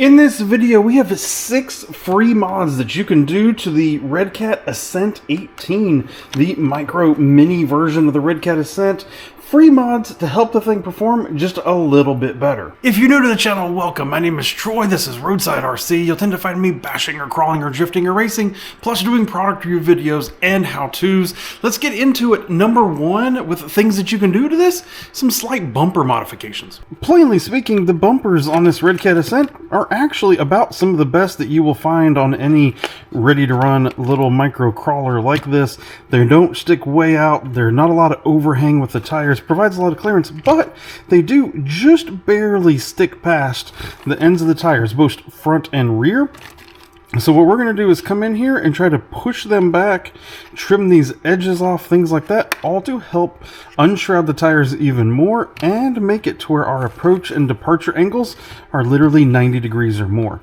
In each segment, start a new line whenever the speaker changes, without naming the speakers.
In this video, we have 6 free mods that you can do to the Redcat Ascent 18, the micro mini version of the Redcat Ascent. Free mods to help the thing perform just a little bit better. If you're new to the channel, welcome. My name is Troy. This is Roadside RC. You'll tend to find me bashing or crawling or drifting or racing, plus doing product review videos and how-tos. Let's get into it. Number 1, with things that you can do to this, some slight bumper modifications. Plainly speaking, the bumpers on this Redcat Ascent are actually about some of the best that you will find on any ready-to-run little micro crawler like this. They don't stick way out. There's not a lot of overhang with the tires. Provides a lot of clearance, but they do just barely stick past the ends of the tires, both front and rear. So what we're going to do is come in here and try to push them back, trim these edges off, things like that, all to help unshroud the tires even more and make it to where our approach and departure angles are literally 90 degrees or more.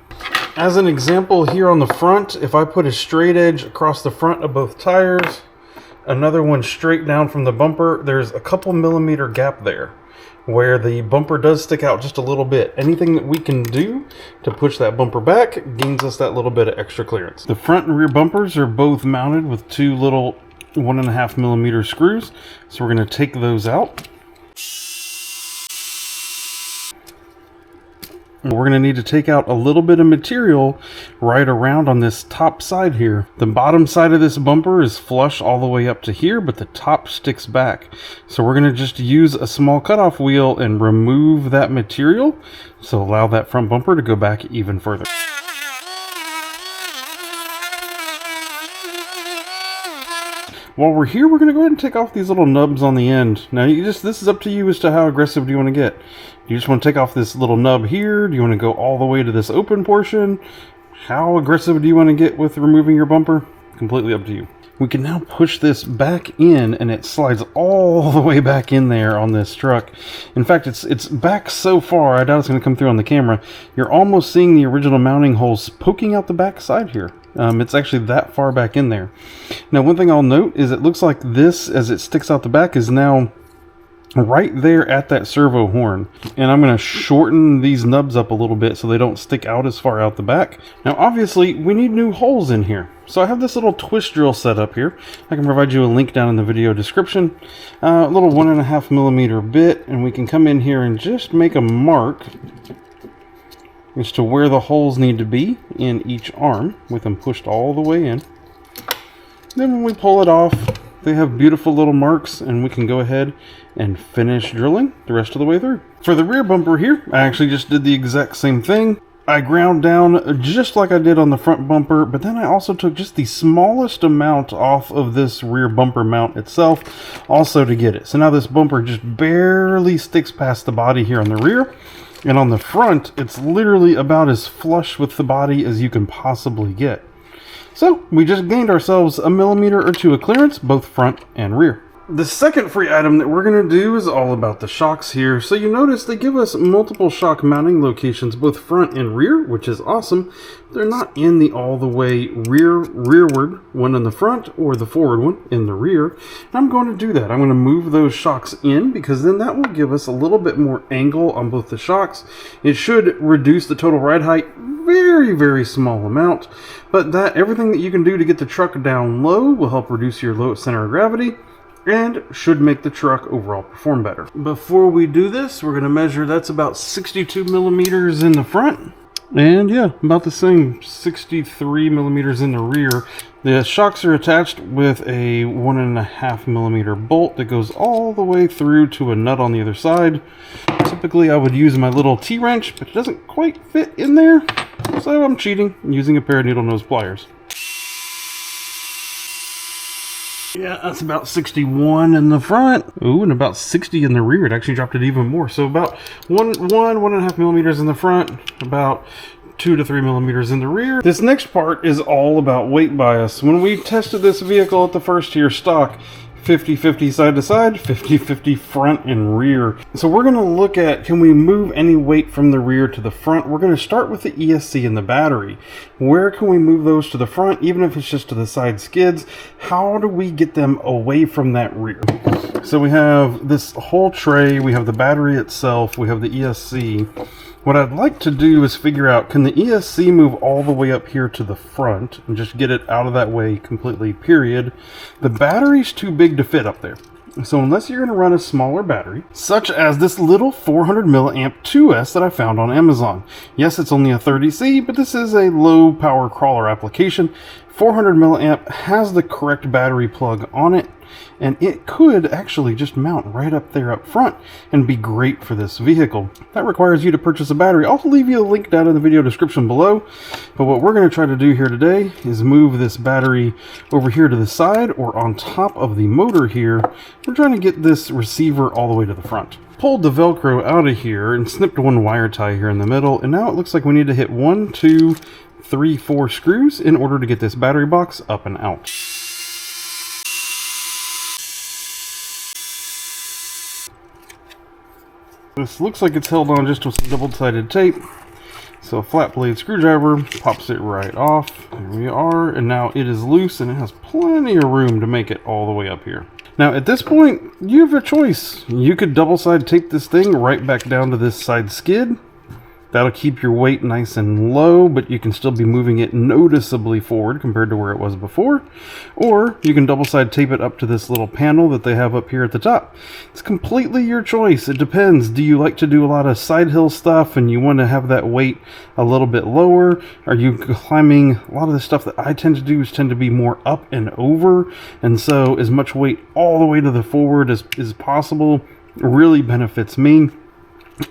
As an example, here on the front, if I put a straight edge across the front of both tires, another one straight down from the bumper, there's a couple millimeter gap there where the bumper does stick out just a little bit. Anything that we can do to push that bumper back gains us that little bit of extra clearance. The front and rear bumpers are both mounted with 2 little 1.5 millimeter screws, so we're going to take those out. We're going to need to take out a little bit of material right around on this top side here. The bottom side of this bumper is flush all the way up to here, but the top sticks back. So we're going to just use a small cutoff wheel and remove that material to allow that front bumper to go back even further. While we're here, we're going to go ahead and take off these little nubs on the end. Now, this is up to you as to how aggressive do you want to get. Do you just want to take off this little nub here? Do you want to go all the way to this open portion? How aggressive do you want to get with removing your bumper? Completely up to you. We can now push this back in, and it slides all the way back in there on this truck. In fact, it's back so far, I doubt it's going to come through on the camera. You're almost seeing the original mounting holes poking out the back side here. It's actually that far back in there. Now, one thing I'll note is it looks like this, as it sticks out the back, is now right there at that servo horn. And I'm going to shorten these nubs up a little bit so they don't stick out as far out the back. Now, obviously, we need new holes in here. So I have this little twist drill set up here. I can provide you a link down in the video description. A little 1.5 millimeter bit, and we can come in here and just make a mark as to where the holes need to be in each arm with them pushed all the way in. Then when we pull it off, they have beautiful little marks, and we can go ahead and finish drilling the rest of the way through. For the rear bumper here, I actually just did the exact same thing. I ground down just like I did on the front bumper, but then I also took just the smallest amount off of this rear bumper mount itself also to get it. So now this bumper just barely sticks past the body here on the rear. And on the front, it's literally about as flush with the body as you can possibly get. So we just gained ourselves a millimeter or 2 of clearance, both front and rear. The second free item that we're going to do is all about the shocks here. So you notice they give us multiple shock mounting locations, both front and rear, which is awesome. They're not in the all the way rearward one in the front or the forward one in the rear. And I'm going to do that. I'm going to move those shocks in because then that will give us a little bit more angle on both the shocks. It should reduce the total ride height very, very small amount, but everything that you can do to get the truck down low will help reduce your low center of gravity and should make the truck overall perform better. Before we do this, we're going to measure, that's about 62 millimeters in the front. And yeah, about the same, 63 millimeters in the rear. The shocks are attached with a 1.5 millimeter bolt that goes all the way through to a nut on the other side. Typically I would use my little T-wrench, but it doesn't quite fit in there. So I'm cheating and using a pair of needle nose pliers. Yeah, that's about 61 in the front. Ooh, and about 60 in the rear. It actually dropped it even more. So about 1.5 millimeters in the front, about 2 to 3 millimeters in the rear. This next part is all about weight bias. When we tested this vehicle at the first tier stock, 50-50 side to side, 50-50 front and rear. So we're going to look at, can we move any weight from the rear to the front? We're going to start with the ESC and the battery. Where can we move those to the front, even if it's just to the side skids? How do we get them away from that rear? So we have this whole tray, we have the battery itself, we have the ESC. What I'd like to do is figure out, can the ESC move all the way up here to the front and just get it out of that way completely, period. The battery's too big to fit up there. So unless you're going to run a smaller battery, such as this little 400 milliamp 2S that I found on Amazon. Yes, it's only a 30C, but this is a low power crawler application. 400 milliamp has the correct battery plug on it, and it could actually just mount right up there up front and be great for this vehicle. That requires you to purchase a battery. I'll leave you a link down in the video description below. But what we're going to try to do here today is move this battery over here to the side or on top of the motor here. We're trying to get this receiver all the way to the front. Pulled the Velcro out of here and snipped one wire tie here in the middle, and now it looks like we need to hit 1, 2, 3, 4 screws in order to get this battery box up and out. This looks like it's held on just with some double-sided tape. So a flat blade screwdriver pops it right off. There we are, and now it is loose and it has plenty of room to make it all the way up here. Now at this point, you have a choice. You could double-side tape this thing right back down to this side skid. That'll keep your weight nice and low, but you can still be moving it noticeably forward compared to where it was before. Or you can double-side tape it up to this little panel that they have up here at the top. It's completely your choice. It depends. Do you like to do a lot of side hill stuff and you want to have that weight a little bit lower? Are you climbing? A lot of the stuff that I tend to do is tend to be more up and over, and so as much weight all the way to the forward as possible really benefits me.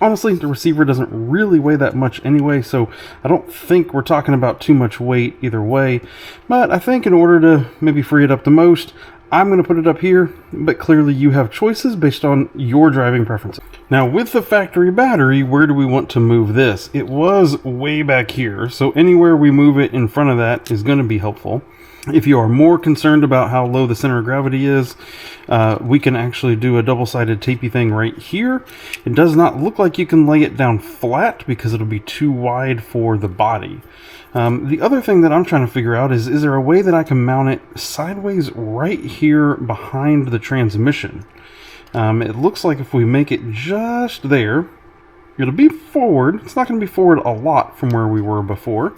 Honestly, the receiver doesn't really weigh that much anyway, so I don't think we're talking about too much weight either way. But I think in order to maybe free it up the most, I'm going to put it up here, but clearly you have choices based on your driving preferences. Now with the factory battery, where do we want to move this? It was way back here, so anywhere we move it in front of that is going to be helpful. If you are more concerned about how low the center of gravity is, we can actually do a double-sided tapey thing right here. It does not look like you can lay it down flat because it'll be too wide for the body. The other thing that I'm trying to figure out is there a way that I can mount it sideways right here behind the transmission? It looks like if we make it just there, it'll be forward. It's not going to be forward a lot from where we were before,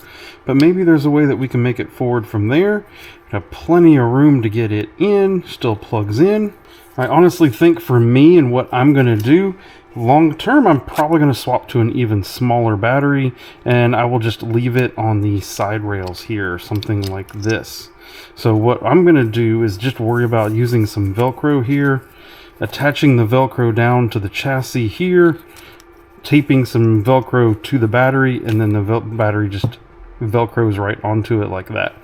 but maybe there's a way that we can make it forward from there. Have plenty of room to get it in, still plugs in. I honestly think for me and what I'm going to do, long term, I'm probably going to swap to an even smaller battery, and I will just leave it on the side rails here, something like this. So what I'm going to do is just worry about using some Velcro here, attaching the Velcro down to the chassis here, taping some Velcro to the battery, and then the battery just Velcros right onto it like that.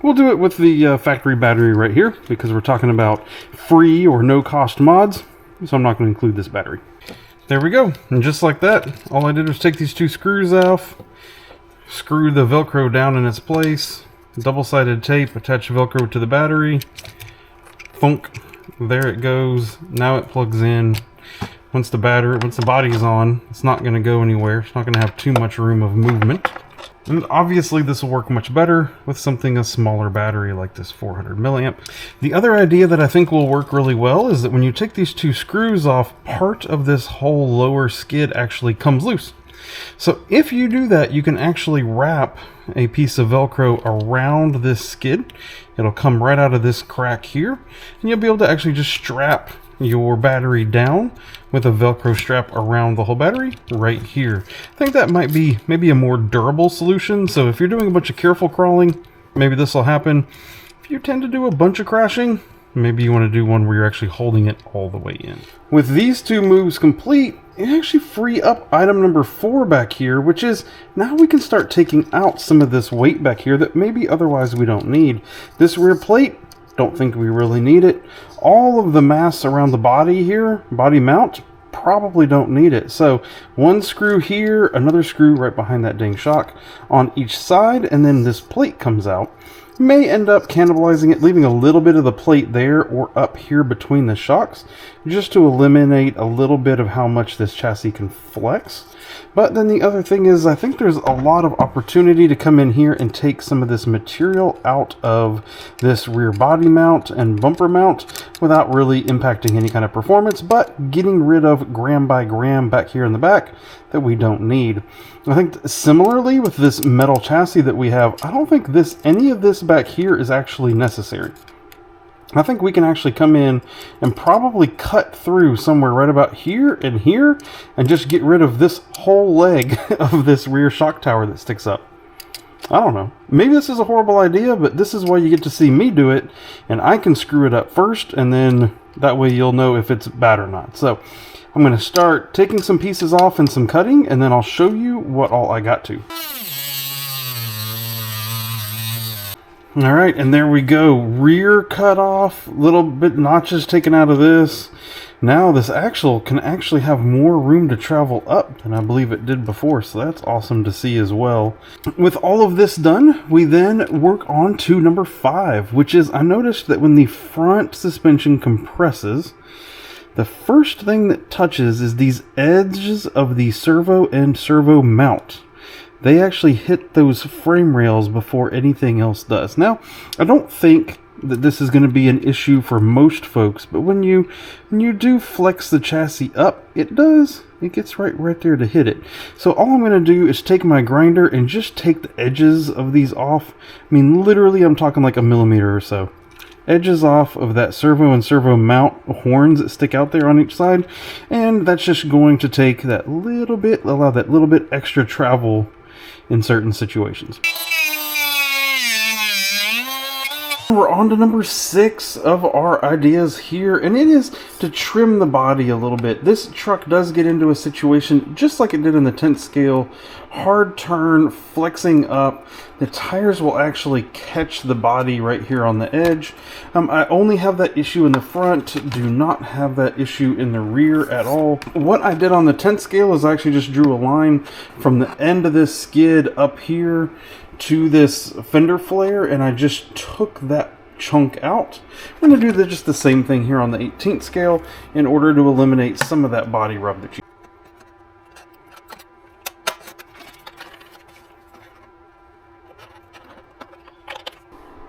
We'll do it with the factory battery right here because we're talking about free or no cost mods, so I'm not going to include this battery. There we go, and just like that, all I did was take these two screws off, screw the Velcro down in its place, double-sided tape, attach Velcro to the battery, thunk, there it goes. Now it plugs in. Once the body is on, it's not going to go anywhere. It's not going to have too much room of movement. And obviously this will work much better with something a smaller battery like this 400 milliamp. The other idea that I think will work really well is that when you take these two screws off, part of this whole lower skid actually comes loose. So if you do that, you can actually wrap a piece of Velcro around this skid. It'll come right out of this crack here, and you'll be able to actually just strap your battery down with a Velcro strap around the whole battery right here. I think that might be maybe a more durable solution. So if you're doing a bunch of careful crawling, maybe this will happen. If you tend to do a bunch of crashing, maybe you want to do one where you're actually holding it all the way in. With these two moves complete, you actually free up item number 4 back here, which is now we can start taking out some of this weight back here that maybe otherwise we don't need. This rear plate, don't think we really need it. All of the mass around the body here, body mount, probably don't need it. So one screw here, another screw right behind that dang shock on each side, and then this plate comes out. may end up cannibalizing it, leaving a little bit of the plate there or up here between the shocks, just to eliminate a little bit of how much this chassis can flex. But then the other thing is, I think there's a lot of opportunity to come in here and take some of this material out of this rear body mount and bumper mount without really impacting any kind of performance, but getting rid of gram by gram back here in the back that we don't need. I think similarly with this metal chassis that we have, I don't think any of this back here is actually necessary. I think we can actually come in and probably cut through somewhere right about here and just get rid of this whole leg of this rear shock tower that sticks up. I don't know. Maybe this is a horrible idea, but this is why you get to see me do it, and I can screw it up first, and then that way you'll know if it's bad or not. So I'm going to start taking some pieces off and some cutting, and then I'll show you what all I got to. Alright, and there we go. Rear cut off, little bit notches taken out of this. Now this axle can actually have more room to travel up than I believe it did before, so that's awesome to see as well. With all of this done, we then work on to number 5, which is, I noticed that when the front suspension compresses, the first thing that touches is these edges of the servo and servo mount. They actually hit those frame rails before anything else does. Now, I don't think that this is going to be an issue for most folks, but when you do flex the chassis up, it gets right there to hit it. So all I'm going to do is take my grinder and just take the edges of these off. I mean, literally, I'm talking like a millimeter or so. Edges off of that servo and servo mount horns that stick out there on each side, and that's just going to take that little bit, allow that little bit extra travel in certain situations. We're on to number 6 of our ideas here, and it is to trim the body a little bit. This truck does get into a situation just like it did in the 10th scale. Hard turn, flexing up. The tires will actually catch the body right here on the edge. I only have that issue in the front, do not have that issue in the rear at all. What I did on the 10th scale is I actually just drew a line from the end of this skid up here to this fender flare, and I just took that chunk out. I'm going to do just the same thing here on the 18th scale in order to eliminate some of that body rub that you.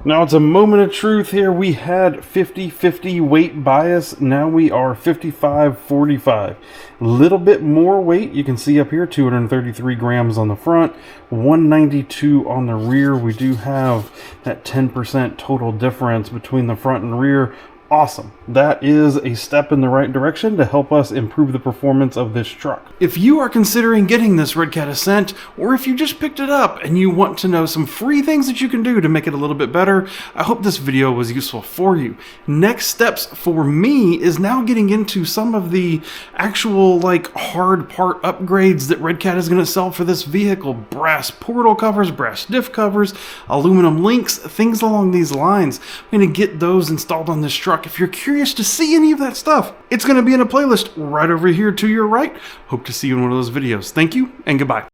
Now it's a moment of truth here. We had 50-50 weight bias. Now we are 55-45. A little bit more weight. You can see up here 233 grams on the front, 192 on the rear. We do have that 10% total difference between the front and rear. Awesome. That is a step in the right direction to help us improve the performance of this truck. If you are considering getting this Redcat Ascent, or if you just picked it up and you want to know some free things that you can do to make it a little bit better, I hope this video was useful for you. Next steps for me is now getting into some of the actual hard part upgrades that Redcat is going to sell for this vehicle. Brass portal covers, brass diff covers, aluminum links, things along these lines. I'm going to get those installed on this truck. If you're curious to see any of that stuff, it's going to be in a playlist right over here to your right. Hope to see you in one of those videos. Thank you and goodbye.